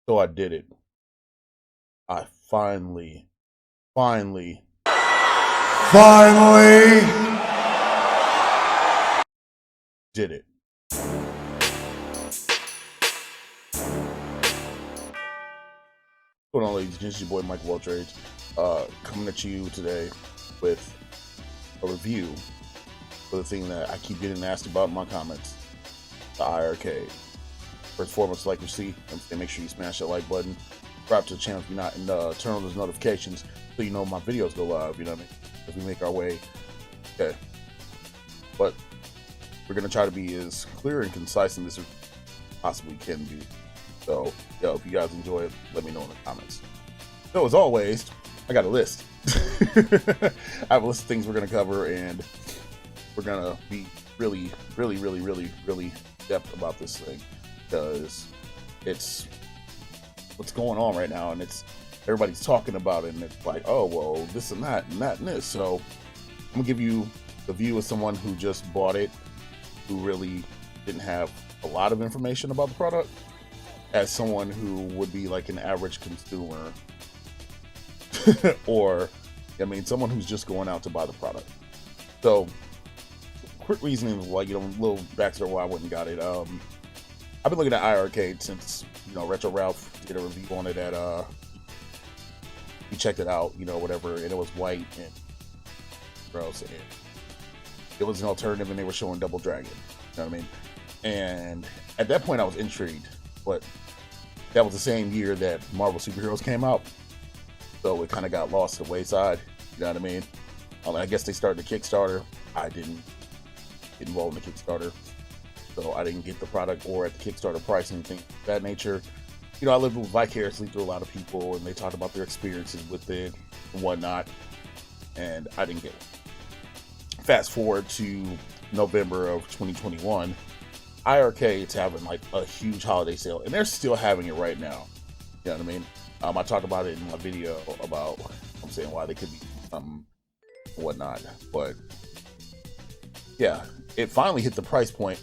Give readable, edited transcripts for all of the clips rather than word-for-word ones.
So I did it. I finally did it. What's going on, ladies and gents? It's your boy MikeOfAllTrades, coming at you today with a review for the thing that I keep getting asked about in my comments, the iiRCade. First and foremost, like you see, and make sure you smash that like button, subscribe to the channel if you're not, and turn on those notifications so you know my videos go live, you know what I mean, as we make our way. Okay, but we're going to try to be as clear and concise in this as possibly can be. So, yo, if you guys enjoy it, let me know in the comments. So, as always, I got a list. I have a list of things we're going to cover, and we're going to be really depth about this thing, because it's what's going on right now, and it's everybody's talking about it, and it's like, oh, well, this and that, and that, and this. So, I'm going to give you the view of someone who just bought it, who really didn't have a lot of information about the product, as someone who would be like an average consumer or someone who's just going out to buy the product. So quick reasoning, like, little backstory why I went and got it. I've been looking at iiRCade since Retro Ralph did a review on it at he checked it out, whatever, and it was white and gross, and it was an alternative, and they were showing Double Dragon, you know what I mean? And at that point I was intrigued, but that was the same year that Marvel Superheroes came out, so it kind of got lost to the wayside, you know what I mean? I guess they started the Kickstarter. I didn't get involved in the Kickstarter, so I didn't get the product or at the Kickstarter price, anything of that nature. I lived vicariously through a lot of people, and they talked about their experiences with it and whatnot, and I didn't get one. Fast forward to November of 2021, iiRCade's having like a huge holiday sale, and they're still having it right now. You know what I mean? I talked about it in my video about why they could be whatnot, but yeah, it finally hit the price point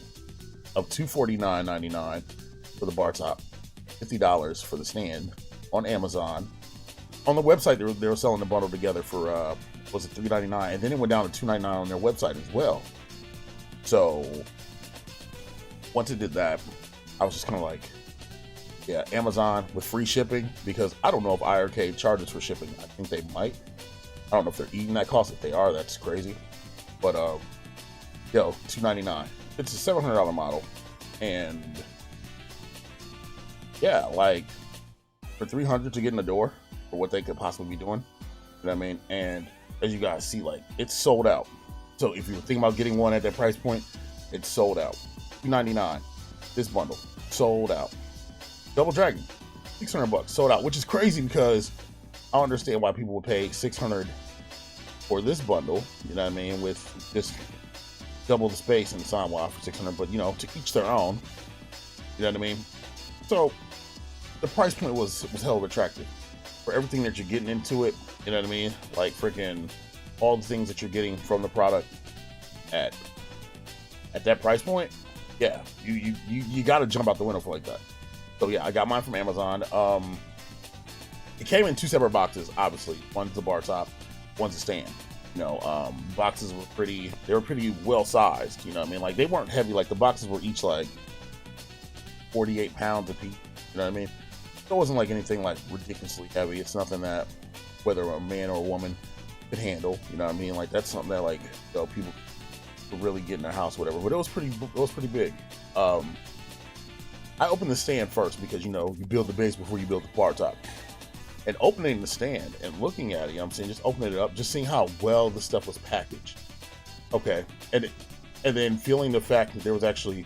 of $249.99 for the bar top, $50 for the stand on Amazon. On the website, they were selling the bundle together for was it $3.99, and then it went down to $2.99 on their website as well. So once it did that, I was just kind of like, yeah, Amazon with free shipping, because I don't know if iiRCade charges for shipping. I think they might. I don't know if they're eating that cost. If they are, that's crazy. But yo, $2.99. It's a $700 model, and yeah, like for $300 to get in the door for what they could possibly be doing, you know what I mean? And as you guys see, like, it's sold out. So if you were thinking about getting one at that price point, it's sold out. $2.99. This bundle sold out. Double Dragon, $600 sold out, which is crazy, because I understand why people would pay $600 for this bundle. You know what I mean? With just double the space and the sign wire for $600, but to each their own. You know what I mean? So the price point was hell of attractive for everything that you're getting into it. You know what I mean? Like freaking all the things that you're getting from the product at that price point. Yeah, you got to jump out the window for like that. So yeah, I got mine from Amazon. It came in two separate boxes, obviously. One's the bar top, one's the stand. Boxes were pretty well sized. You know what I mean? Like, they weren't heavy. Like, the boxes were each like 48 pounds a piece. You know what I mean? It wasn't like anything like ridiculously heavy. It's nothing that whether a man or a woman could handle. You know what I mean? Like, that's something that like people could really get in their house, whatever. But it was pretty big. I opened the stand first because you build the base before you build the bar top. And opening the stand and looking at it, just opening it up, just seeing how well the stuff was packaged. Okay, and then feeling the fact that there was actually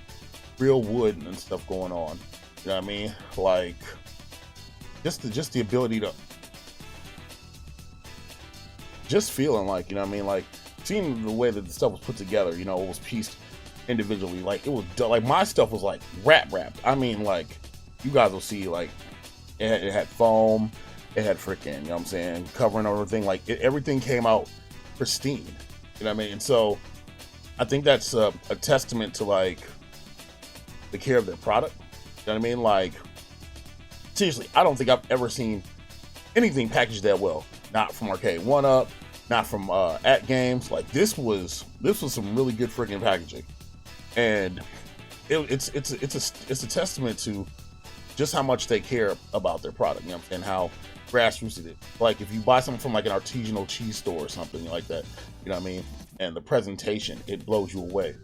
real wood and stuff going on. You know what I mean? Like, just the ability to, just feeling like, like seeing the way that the stuff was put together. It was pieced individually. Like, it was like my stuff was like wrapped. I mean, like, you guys will see, like, it had foam. It had freaking, covering everything. Like, everything came out pristine. You know what I mean? And so I think that's a testament to, like, the care of their product. You know what I mean? Like, seriously, I don't think I've ever seen anything packaged that well. Not from Arcade One Up, not from At Games. Like this was some really good freaking packaging, and it's a testament to just how much they care about their product, you know, and how grassroots it is. Like if you buy something from like an artisanal cheese store or something like that, you know what I mean, and the presentation, it blows you away.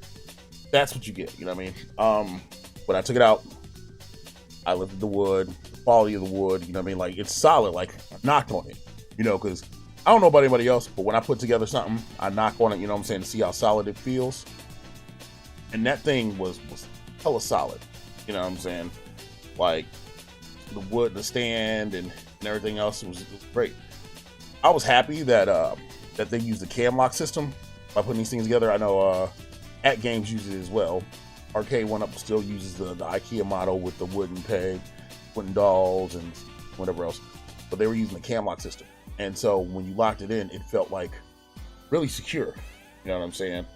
That's what you get, you know what I mean. When I took it out, I lifted the wood, the quality of the wood, you know what I mean, like it's solid. Like I knocked on it, you know, because I don't know about anybody else, but when I put together something, I knock on it, you know what I'm saying, to see how solid it feels. And that thing was hella solid, you know what I'm saying. Like the wood, the stand, and everything else was great. I was happy that that they used the cam lock system by putting these things together. I know At Games uses it as well. Arcade One Up still uses the IKEA model with the wooden peg, wooden dolls, and whatever else. But they were using the cam lock system, and so when you locked it in, it felt like really secure. You know what I'm saying?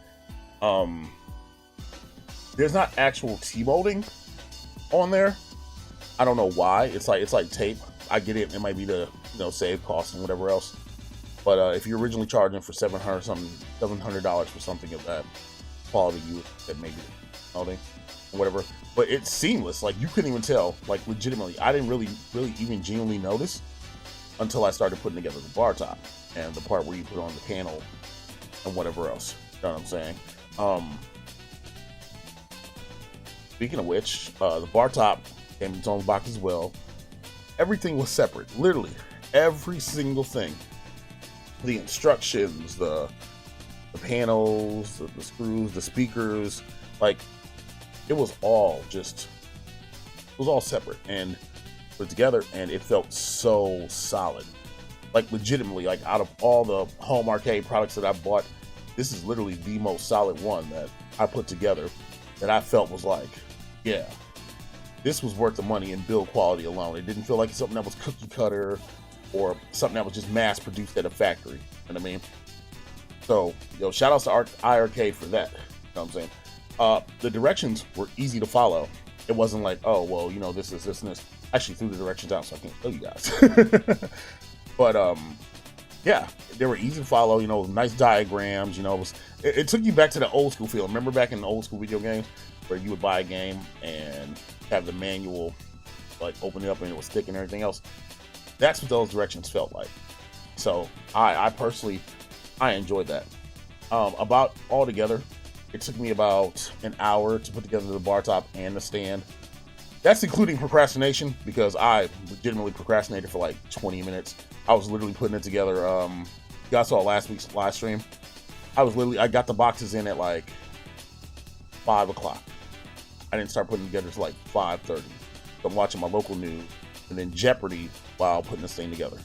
There's not actual T-molding on there. I don't know why. It's like tape. I get it. It might be to, you know, save costs and whatever else. But if you're originally charging for $700 for something of that quality, you that maybe molding or whatever. But it's seamless. Like you couldn't even tell. Like legitimately, I didn't really even genuinely notice until I started putting together the bar top and the part where you put on the panel and whatever else. You know what I'm saying? Speaking of which, the bar top came in its own box as well. Everything was separate, literally every single thing. The instructions, the panels, the screws, the speakers, like it was all separate and put together, and it felt so solid. Like legitimately, like out of all the home arcade products that I bought, this is literally the most solid one that I put together that I felt was like, yeah, this was worth the money in build quality alone. It didn't feel like something that was cookie cutter or something that was just mass produced at a factory. You know what I mean? So, yo, shout outs to iiRCade for that. You know what I'm saying? The directions were easy to follow. It wasn't like, oh, well, you know, this is this and this. I actually threw the directions out, so I can't show you guys. But, yeah, they were easy to follow, you know, nice diagrams, you know, it took you back to the old school feel. Remember back in the old school video games where you would buy a game and have the manual, like open it up and it was thick and everything else? That's what those directions felt like. So I personally, I enjoyed that. About altogether, it took me about an hour to put together the bar top and the stand. That's including procrastination, because I legitimately procrastinated for like 20 minutes. I was literally putting it together. You guys saw last week's live stream. I got the boxes in at like 5 o'clock. I didn't start putting together until like 5:30. I'm watching my local news and then Jeopardy while putting this thing together.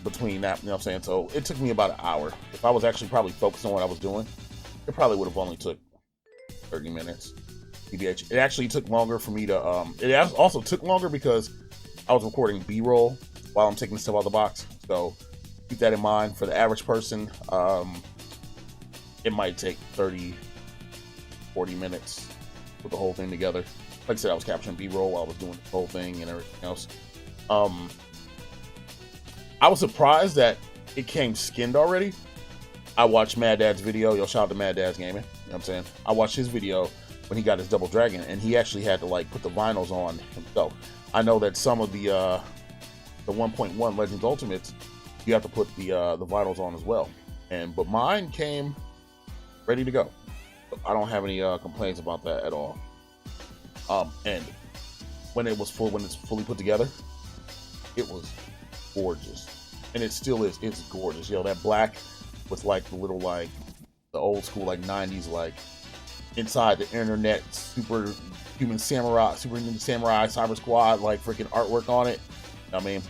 Between that, you know what I'm saying? So it took me about an hour. If I was actually probably focused on what I was doing, it probably would have only took 30 minutes. It actually took longer for me to, it also took longer because I was recording B-roll while I'm taking stuff out of the box. So keep that in mind. For the average person, it might take 30, 40 minutes to put the whole thing together. Like I said, I was capturing B-roll while I was doing the whole thing and everything else. I was surprised that it came skinned already. I watched Mad Dad's video. Yo, shout out to Mad Dad's Gaming. You know what I'm saying? I watched his video when he got his Double Dragon, and he actually had to like put the vinyls on himself. I know that some of the 1.1 Legends Ultimates, you have to put the vinyls on as well. But mine came ready to go. I don't have any complaints about that at all. And when it's fully put together, it was gorgeous, and it still is. It's gorgeous. You know, that black with like the little like the old school like 90s like inside the internet superhuman samurai cyber squad like freaking artwork on it. I mean,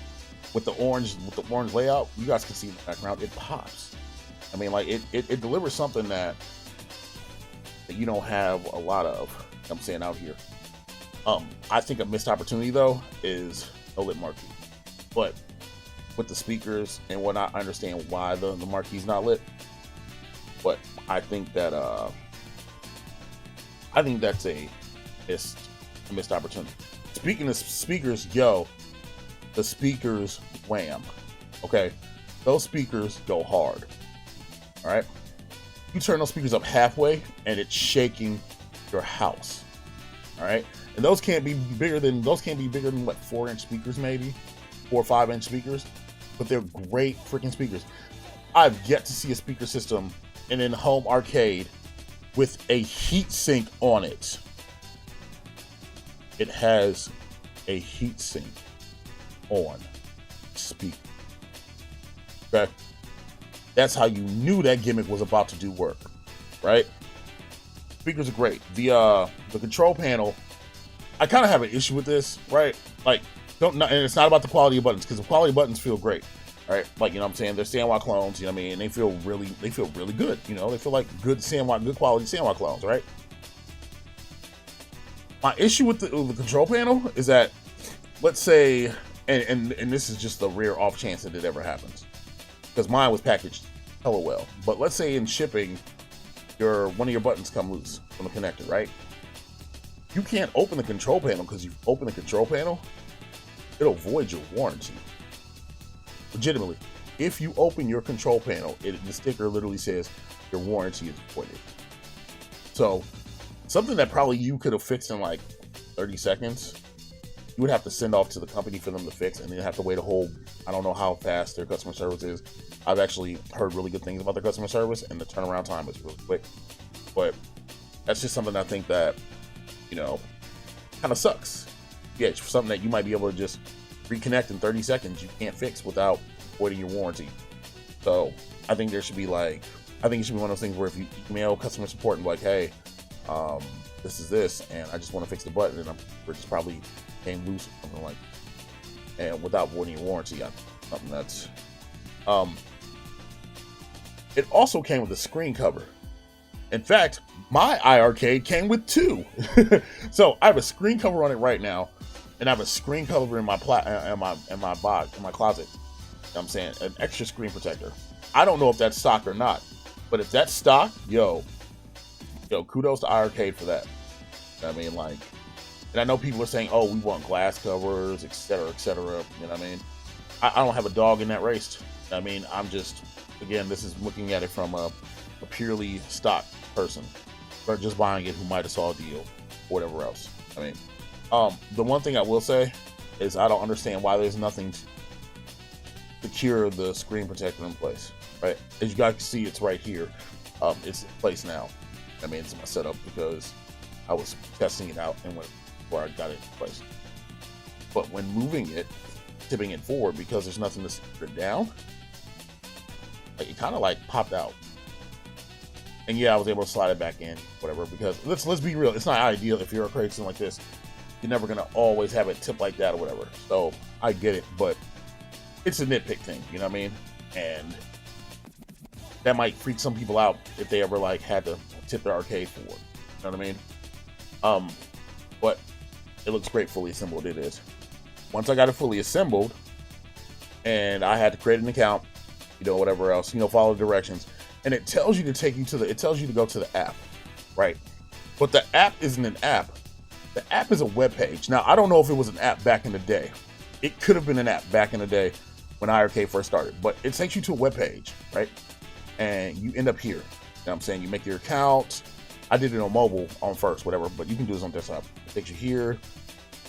with the orange layout, you guys can see in the background, it pops. I mean, like it delivers something that you don't have a lot of. I'm saying out here. I think a missed opportunity though is a lit marquee, but with the speakers and whatnot, I understand why the marquee's not lit. But I think that that's a missed opportunity. Speaking of speakers, yo, the speakers wham. Okay, those speakers go hard. All right, you turn those speakers up halfway, and it's shaking your house. All right, and those can't be bigger than what, 4-inch speakers, maybe 4 or 5-inch speakers, but they're great freaking speakers. I've yet to see a speaker system in an home arcade with a heat sink on it. It has a heat sink on speaker. Okay, that's how you knew that gimmick was about to do work, right? Speakers are great. The control panel, I kind of have an issue with this, right? Like, and it's not about the quality of buttons, because the quality of buttons feel great, right? Like, you know what I'm saying? They're SandWalk clones, you know what I mean? And they feel really good, you know? They feel like good quality SandWalk clones, right? My issue with the control panel is that, let's say, and this is just the rare off chance that it ever happens, because mine was packaged hella well. But let's say in shipping, one of your buttons come loose from the connector, right? You can't open the control panel, because you open the control panel, it'll void your warranty. Legitimately, if you open your control panel, the sticker literally says your warranty is voided. So something that probably you could have fixed in like 30 seconds, you would have to send off to the company for them to fix, and then have to wait a whole, I don't know how fast their customer service is. I've actually heard really good things about their customer service, and the turnaround time is really quick. But that's just something I think that, you know, kind of sucks. Yeah, it's something that you might be able to just reconnect in 30 seconds. You can't fix without voiding your warranty. So I think it should be one of those things where if you email customer support and be like, hey, this is this, and I just want to fix the button, and it just probably came loose or something like that, and without voiding your warranty, something that's it also came with a screen cover. In fact, my iiRCade came with 2. So I have a screen cover on it right now, and I have a screen cover in my closet. You know what I'm saying? An extra screen protector. I don't know if that's stock or not, but if that's stock, yo, kudos to iiRCade for that. I mean, like, and I know people are saying, oh, we want glass covers, et cetera, you know what I mean? I don't have a dog in that race. I mean, I'm just, again, this is looking at it from a purely stock person, or just buying it who might have saw a deal, or whatever else. I mean, the one thing I will say is I don't understand why there's nothing to secure the screen protector in place, right? As you guys can see, it's right here. It's in place now. I mean, it's my setup because I was testing it out and where I got it in place. But when moving it, tipping it forward, because there's nothing to secure it down, like, it kind of like popped out. And yeah, I was able to slide it back in, whatever, because let's be real, it's not ideal if you're a crazy like this. You're never gonna always have it tip like that or whatever. So I get it, but it's a nitpick thing, you know what I mean? And that might freak some people out if they ever like had to tip their arcade forward. You know what I mean? But it looks great fully assembled. It is. Once I got it fully assembled, and I had to create an account, you know, whatever else, you know, follow the directions, and it tells you to go to the app, right? But the app isn't an app. The app is a web page. Now, I don't know if it was an app back in the day. It could have been an app back in the day when iiRCade first started, but it takes you to a web page, right? And you end up here. You know what I'm saying? You make your account. I did it on mobile on first, whatever, but you can do this on desktop. It takes you here,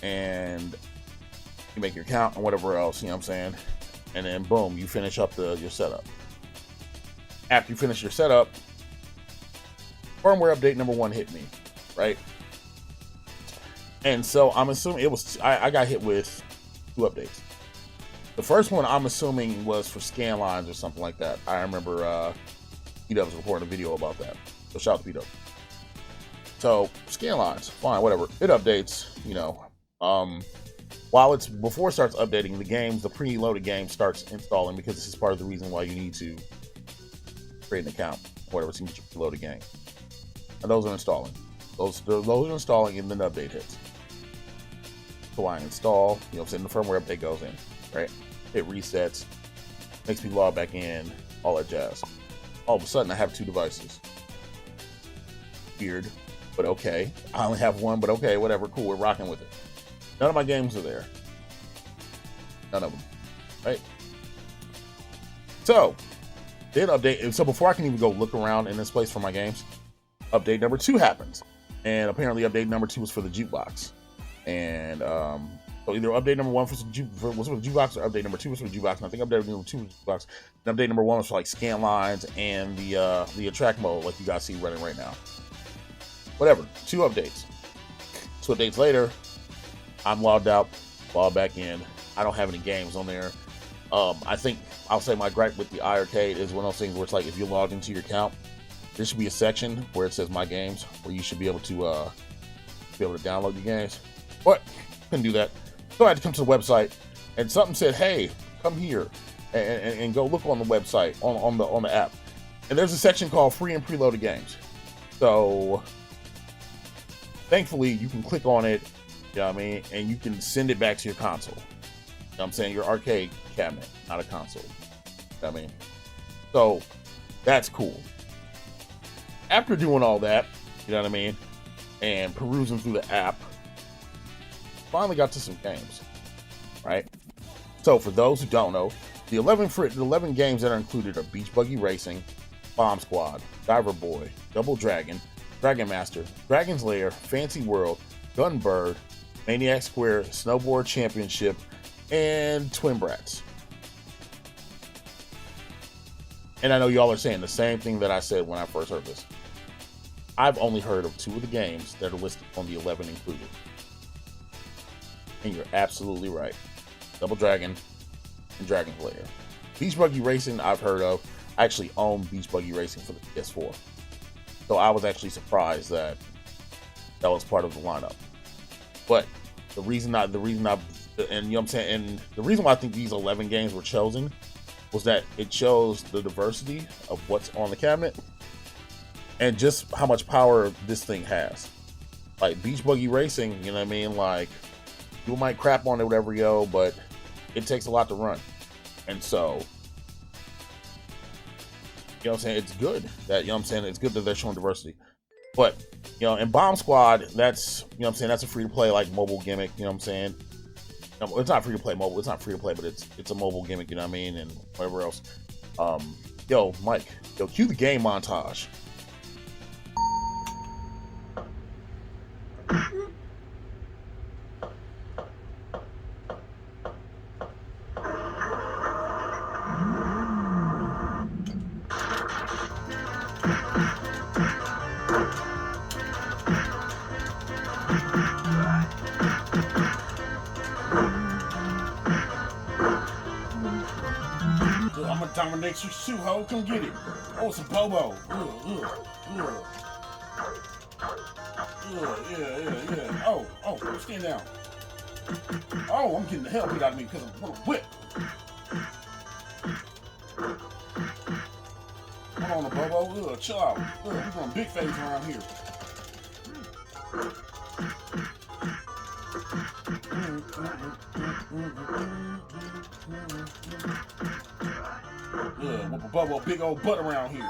and you make your account and whatever else, you know what I'm saying? And then boom, you finish up your setup. After you finish your setup, firmware update number 1 hit me, right? And so I'm assuming I got hit with 2 updates. The first one I'm assuming was for scan lines or something like that. I remember P-Dub was recording a video about that. So shout out to P-Dub. So scan lines, fine, whatever. It updates, you know. Before it starts updating, the preloaded game starts installing, because this is part of the reason why you need to create an account, whatever, so you can get your preloaded game. And those are installing. Those are installing, and then the update hits. So I install, you know what I'm saying, the firmware update goes in, right? It resets, makes me log back in, all that jazz. All of a sudden, I have 2 devices. Weird, but okay. I only have one, but okay, whatever, cool, we're rocking with it. None of my games are there. None of them. Right? So, then update. So before I can even go look around in this place for my games, update number 2 happens. And apparently update number 2 was for the jukebox. And so either update number 1 was for the jukebox, or update number 2 was for the jukebox. And I think update number 2 was for the jukebox. And update number 1 was for like scan lines and the attract mode, like you guys see running right now. Whatever. 2 updates. 2 updates later, I'm logged out, logged back in. I don't have any games on there. I think I'll say my gripe with the iiRCade is one of those things where it's like if you log into your account, there should be a section where it says My Games, where you should be able to download your games. But couldn't do that, so I had to come to the website, and something said, "Hey, come here and go look on the website on the app." And there's a section called Free and Preloaded Games. So thankfully, you can click on it. You know what I mean, and you can send it back to your console. You know what I'm saying? Your arcade cabinet, not a console. You know what I mean? So that's cool. After doing all that, you know what I mean, and perusing through the app, finally got to some games, right? So for those who don't know, the 11 games that are included are Beach Buggy Racing, Bomb Squad, Diver Boy, Double Dragon, Dragon Master, Dragon's Lair, Fancy World, Gunbird, Maniac Square, Snowboard Championship, and Twin Brats. And I know y'all are saying the same thing that I said when I first heard this. I've only heard of 2 of the games that are listed on the 11 included. And you're absolutely right. Double Dragon and Dragon's Lair. Beach Buggy Racing I've heard of. I actually own Beach Buggy Racing for the PS4. So I was actually surprised that was part of the lineup. But the reason and you know what I'm saying, and the reason why I think these 11 games were chosen was that it shows the diversity of what's on the cabinet and just how much power this thing has. Like Beach Buggy Racing, you know what I mean? Like, you might crap on it, whatever, but it takes a lot to run. And so, you know what I'm saying? It's good that, you know what I'm saying? It's good that they're showing diversity. But, you know, in Bomb Squad, that's, you know what I'm saying? That's a free to play, like, mobile gimmick, you know what I'm saying? It's not free to play mobile. It's not free to play, but it's a mobile gimmick, you know what I mean? And whatever else. Yo, Mike, cue the game montage. I'm gonna dominate you, shoe ho. Come get it. Oh, it's a Bobo. Yeah. Oh, stand down. Oh, I'm getting the hell beat out of me because I'm gonna whip. Hold on, Bobo. Chill out. We're going big face around here. Whoop a Bobo, big old butt around here.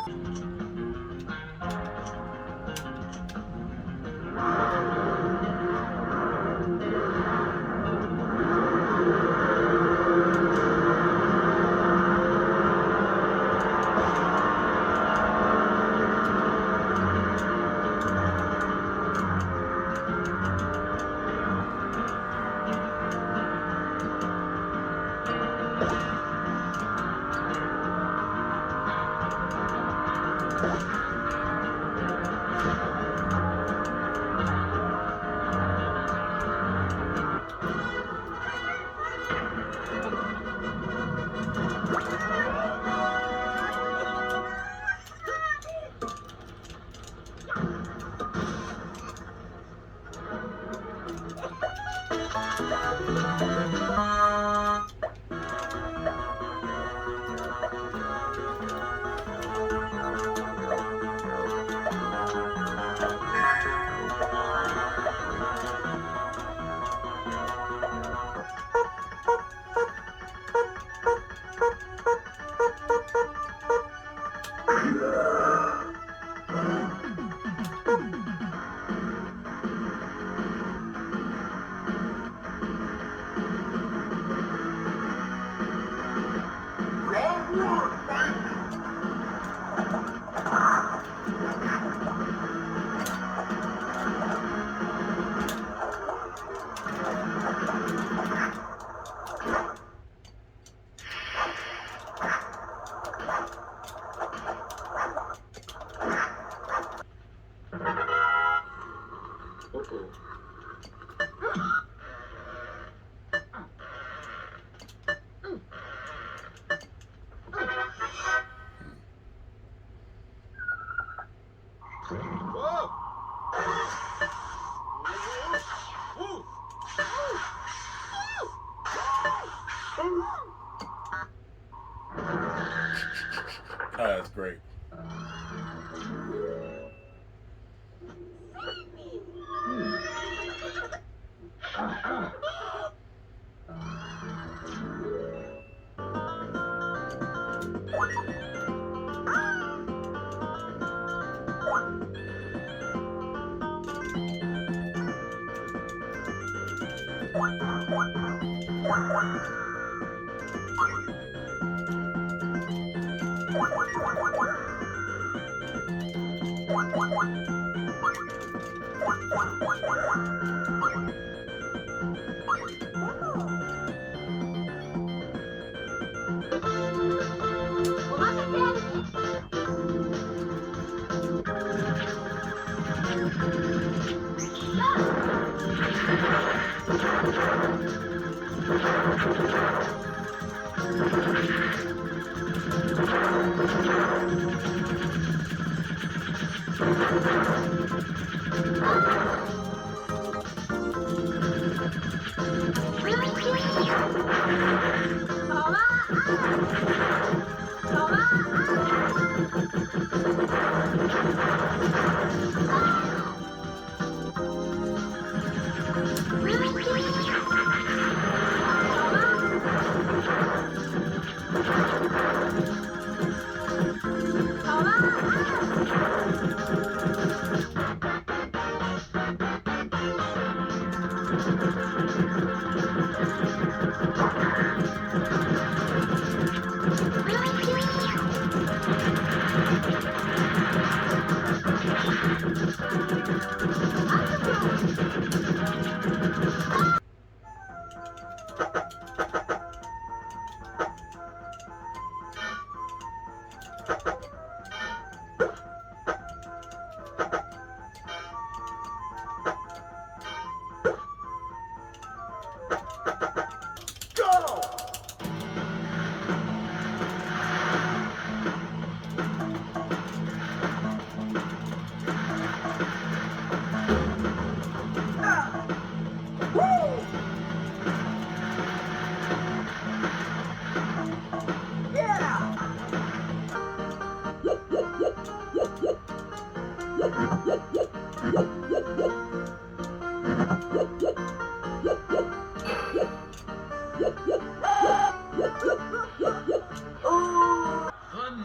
That's great.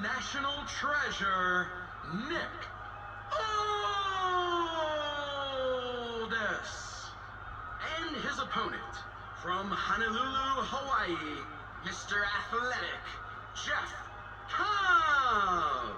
National treasure, Nick Aldis, and his opponent from Honolulu, Hawaii, Mr. Athletic, Jeff Cobb.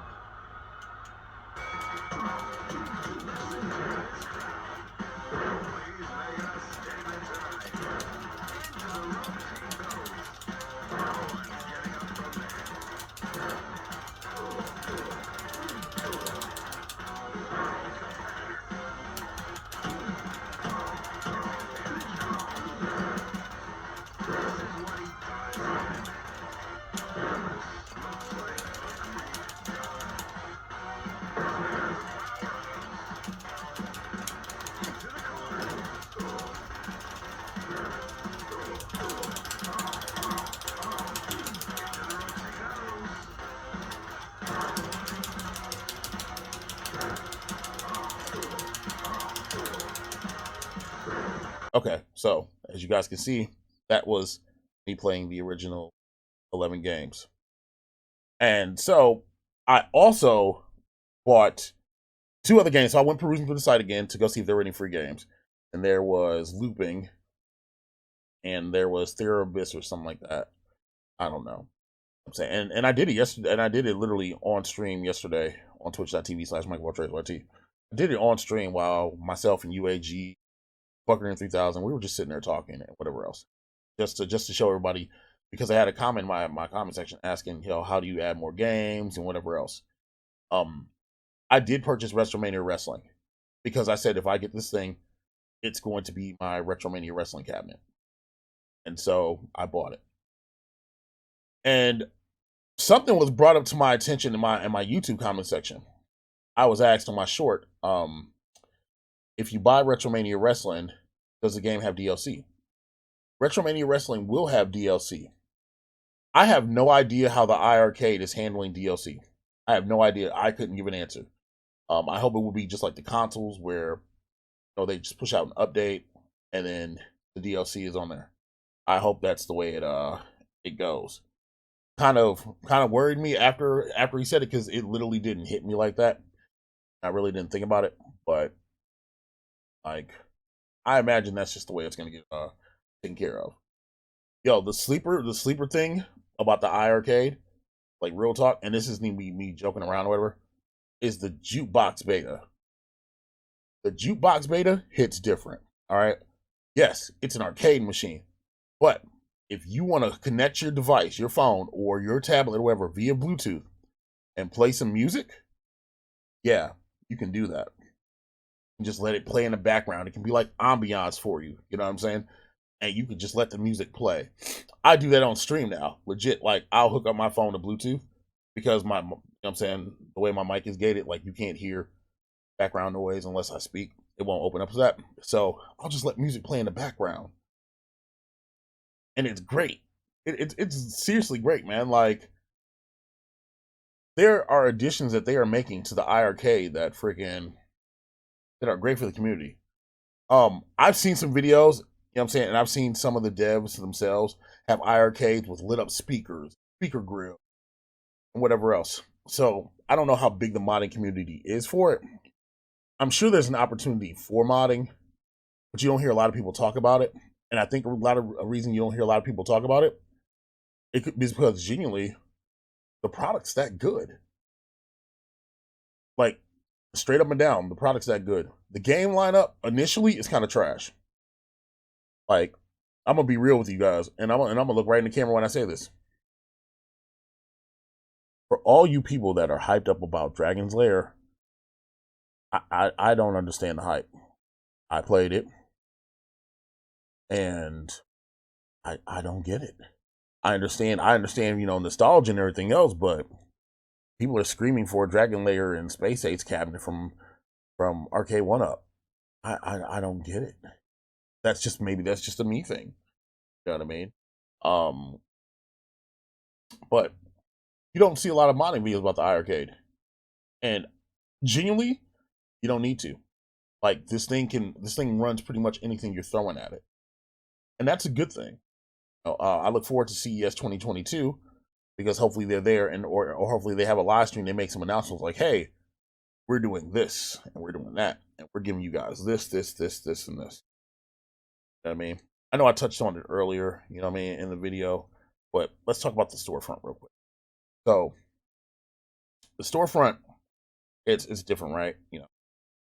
Okay, so as you guys can see, that was me playing the original 11 games. And so I also bought 2 other games. So I went perusing through the site again to go see if there were any free games. And there was Looping and there was Theory Abyss or something like that. I don't know. I'm saying, and I did it yesterday, and I did it literally on stream yesterday on twitch.tv/MikeOfAllTrades. I did it on stream while myself and UAG, Bucker 3000, we were just sitting there talking and whatever else. Just to show everybody, because I had a comment in my comment section asking, how do you add more games and whatever else. I did purchase Retromania Wrestling because I said if I get this thing, it's going to be my Retromania Wrestling cabinet. And so I bought it. And something was brought up to my attention in my YouTube comment section. I was asked on my short, if you buy Retromania Wrestling, does the game have DLC? Retromania Wrestling will have DLC. I have no idea how the iArcade is handling DLC. I have no idea. I couldn't give an answer. I hope it will be just like the consoles where they just push out an update and then the DLC is on there. I hope that's the way it goes. Kind of worried me after he said it because it literally didn't hit me like that. I really didn't think about it, but like I imagine that's just the way it's gonna get taken care of. Yo, the sleeper thing about the iArcade, like real talk, and this isn't me joking around or whatever, is the jukebox beta. The jukebox beta hits different. All right. Yes, it's an arcade machine, but if you want to connect your device, your phone or your tablet or whatever via Bluetooth and play some music, yeah, you can do that. And just let it play in the background. It can be like ambiance for you. You know what I'm saying? And you can just let the music play. I do that on stream now. Legit, like I'll hook up my phone to Bluetooth because you know what I'm saying, the way my mic is gated, like you can't hear background noise unless I speak. It won't open up to that. So I'll just let music play in the background. And it's great. It's seriously great, man. Like there are additions that they are making to the iArcade that are great for the community. I've seen some videos, you know what I'm saying, and I've seen some of the devs themselves have iArcades with lit up speakers, speaker grill, and whatever else. So I don't know how big the modding community is for it. I'm sure there's an opportunity for modding, but you don't hear a lot of people talk about it. And I think a reason you don't hear a lot of people talk about it, it could be because genuinely the product's that good. Like straight up and down, the product's that good. The game lineup initially is kind of trash. Like I'm gonna be real with you guys, and I'm gonna look right in the camera when I say this. For all you people that are hyped up about Dragon's Lair, I don't understand the hype. I played it, and I don't get it. I understand, nostalgia and everything else, but people are screaming for a Dragon Lair and Space Ace cabinet from Arcade One Up. I don't get it. That's just a me thing. You know what I mean? But you don't see a lot of modding videos about the iArcade, and genuinely, you don't need to. Like this thing runs pretty much anything you're throwing at it, and that's a good thing. I look forward to CES 2022 because hopefully they're there and or hopefully they have a live stream. They make some announcements like, "Hey, we're doing this and we're doing that, and we're giving you guys this, and this." You know what I mean? I know I touched on it earlier, you know what I mean, in the video, but let's talk about the storefront real quick. So the storefront, it's different, right?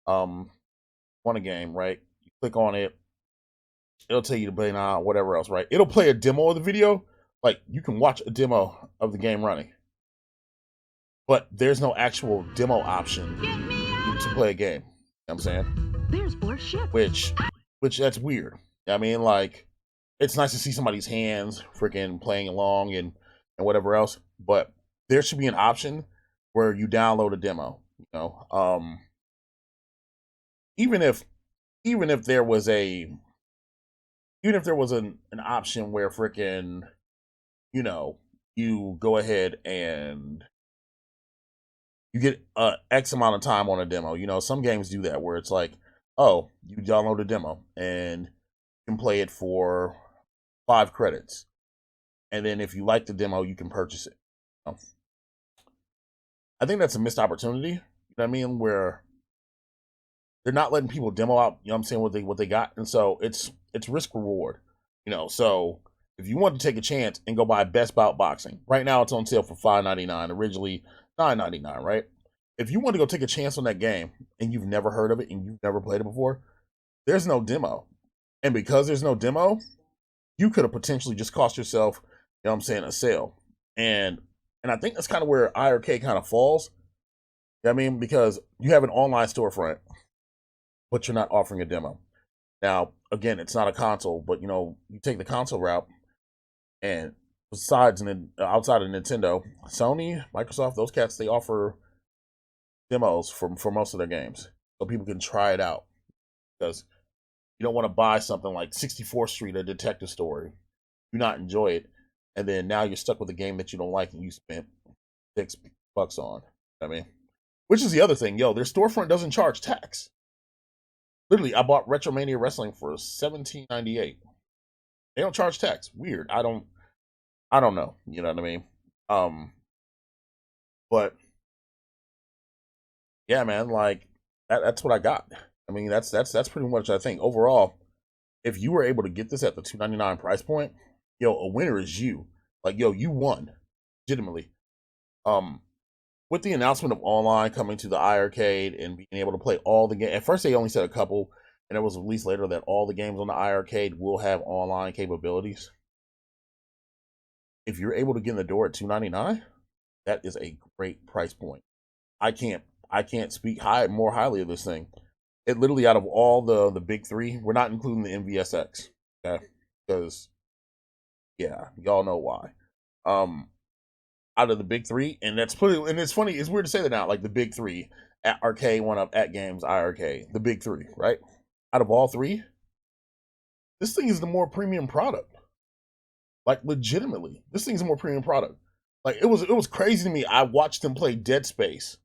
Want a game, right? You click on it, it'll tell you to play now, whatever else, right? It'll play a demo of the video. Like you can watch a demo of the game running, but there's no actual demo option to play a game. You know what I'm saying? There's 4 ships. Which that's weird. I mean, like, it's nice to see somebody's hands freaking playing along and whatever else, but there should be an option where you download a demo. Even if there was an option where freaking you go ahead and you get X amount of time on a demo. Some games do that where it's like, oh, you download a demo and you can play it for 5 credits, and then if you like the demo, you can purchase it. I think that's a missed opportunity. You know what I mean? Where they're not letting people demo out. You know what I'm saying? What they got, and so it's risk reward. So if you want to take a chance and go buy Best Bout Boxing, right now it's on sale for $5.99. Originally $9.99, right? If you want to go take a chance on that game and you've never heard of it and you've never played it before, there's no demo. And because there's no demo, you could have potentially just cost yourself, a sale. And I think that's kind of where iArcade kind of falls. You know what I mean? Because you have an online storefront, but you're not offering a demo. Now, again, it's not a console, but you take the console route, and outside of Nintendo, Sony, Microsoft, those cats, they offer demos for most of their games, so people can try it out. Because you don't want to buy something like 64th Street, a detective story, you not enjoy it, and then now you're stuck with a game that you don't like and you spent $6 on. I mean, which is the other thing, yo, their storefront doesn't charge tax. Literally, I bought Retromania Wrestling for $17.98. They don't charge tax. Weird. I don't know. You know what I mean? But yeah, man, like that's what I got. I mean, that's pretty much, I think, overall, if you were able to get this at the $2.99 price point, yo, a winner is you. Like, yo, you won, legitimately. With the announcement of online coming to the iiRCade and being able to play all the games, at first they only said a couple, and it was released later that all the games on the iiRCade will have online capabilities. If you're able to get in the door at $2.99, that is a great price point. I can't speak more highly of this thing. It literally, out of all the big three, we're not including the MVSX, okay? Because yeah, y'all know why. Out of the big three, and it's funny, it's weird to say that now, like the big three, at Arcade, One Up, At Games, iiRCade, the big three, right? Out of all three, this thing is the more premium product. Like, legitimately, this thing's a more premium product. Like, it was crazy to me. I watched them play Dead Space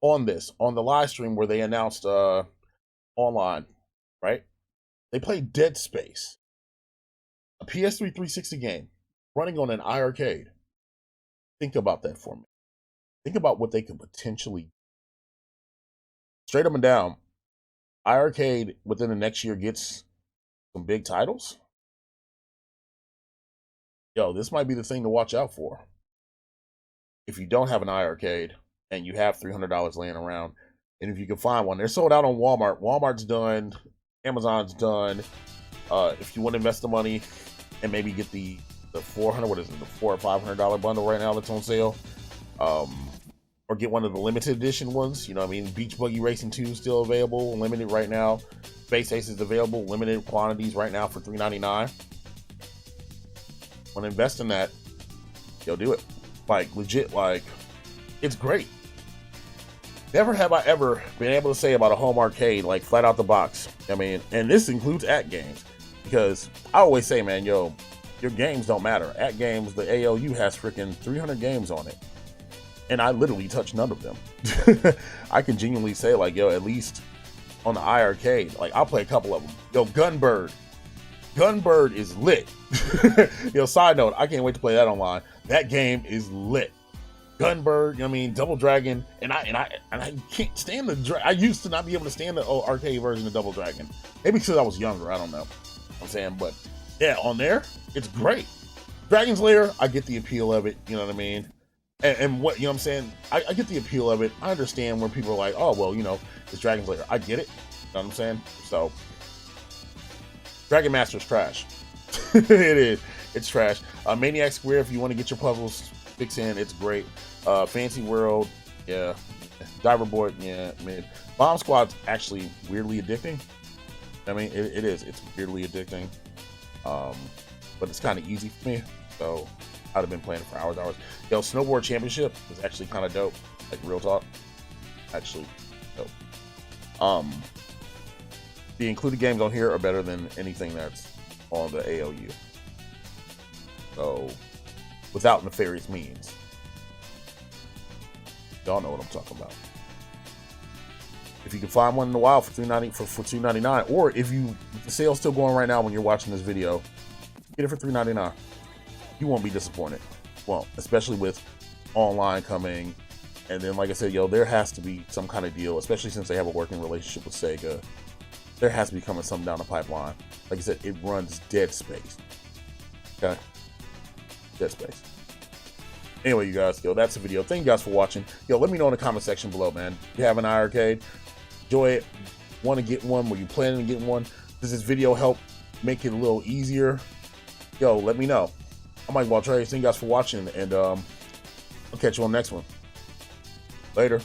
on the live stream where they announced online, right? They played Dead Space, a PS3 360 game running on an iiRCade. Think about that for me. Think about what they could potentially, straight up and down, iiRCade within the next year gets some big titles. Yo, this might be the thing to watch out for. If you don't have an iiRCade and you have $300 laying around, and if you can find one, they're sold out on Walmart. Walmart's done. Amazon's done. If you want to invest the money and maybe get the $400, what is it, the $400 or $500 bundle right now that's on sale, or get one of the limited edition ones. You know what I mean? Beach Buggy Racing 2 is still available, limited right now. Space Ace is available, limited quantities right now for $3.99. Want to invest in that? Yo, do it. Like, legit, like, it's great. Never have I ever been able to say about a home arcade, like, flat out the box. I mean, and this includes At Games, because I always say, man, yo, your games don't matter. At Games, the ALU has freaking 300 games on it, and I literally touch none of them. I can genuinely say, like, yo, at least on the iiRCade, like, I'll play a couple of them. Yo, Gunbird is lit. Yo, side note, I can't wait to play that online. That game is lit. Gunbird, you know what I mean, Double Dragon, and I can't stand I used to not be able to stand the arcade version of Double Dragon. Maybe because I was younger, I don't know. I'm saying, but yeah, on there, it's great. Dragon's Lair, I get the appeal of it, you know what I mean? And what, you know what I'm saying? I get the appeal of it. I understand where people are like, oh, well, you know, it's Dragon's Lair. I get it. You know what I'm saying? So, Dragon Master's trash. It is. It's trash. Maniac Square, if you want to get your puzzles fixed in, it's great. Fancy World, yeah. Diver Board, yeah, mid. Bomb Squad's actually weirdly addicting. I mean, it is. It's weirdly addicting. But it's kind of easy for me, so I'd have been playing it for hours. Yo, Snowboard Championship is actually kind of dope. Like, real talk. Actually dope. The included games on here are better than anything that's on the ALU. So, without nefarious means. Y'all know what I'm talking about. If you can find one in a while for $2.99, or if the sale's still going right now when you're watching this video, get it for $3.99. You won't be disappointed. Well, especially with online coming, and then, like I said, yo, there has to be some kind of deal, especially since they have a working relationship with Sega. There has to be coming something down the pipeline. Like I said, it runs Dead Space. Okay? Dead Space. Anyway, you guys, yo, that's the video. Thank you guys for watching. Yo, let me know in the comment section below, man. If you have an iiRCade, enjoy it, want to get one, were you planning on getting one? Does this video help make it a little easier? Yo, let me know. I'm MikeOfAllTrades. Thank you guys for watching, and I'll catch you on the next one. Later.